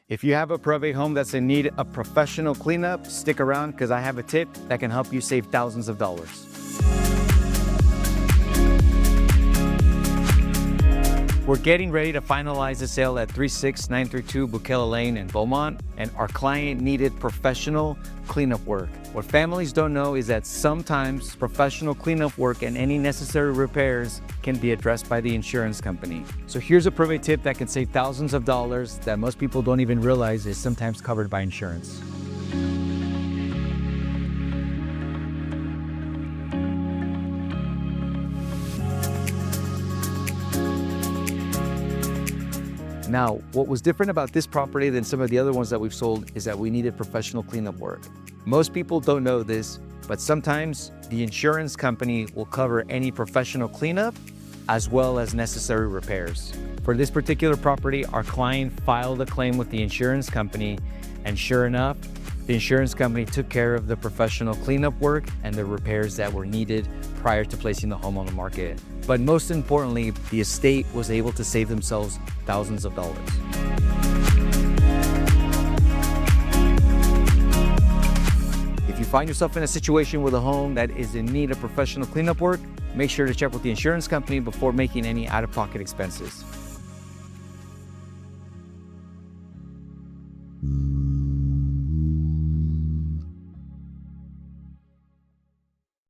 If you have a probate home that's in need of professional cleanup, stick around because I have a tip that can help you save thousands of dollars. We're getting ready to finalize the sale at 36932 Buccella Lane in Beaumont, and our client needed professional cleanup work. What families don't know is that sometimes professional cleanup work and any necessary repairs can be addressed by the insurance company. So here's a probate tip that can save thousands of dollars that most people don't even realize is sometimes covered by insurance. Now, what was different about this property than some of the other ones that we've sold is that we needed professional cleanup work. Most people don't know this, but sometimes the insurance company will cover any professional cleanup as well as necessary repairs. For this particular property, our client filed a claim with the insurance company, and sure enough, the insurance company took care of the professional cleanup work and the repairs that were needed prior to placing the home on the market. But most importantly, the estate was able to save themselves thousands of dollars. If you find yourself in a situation with a home that is in need of professional cleanup work, make sure to check with the insurance company before making any out-of-pocket expenses.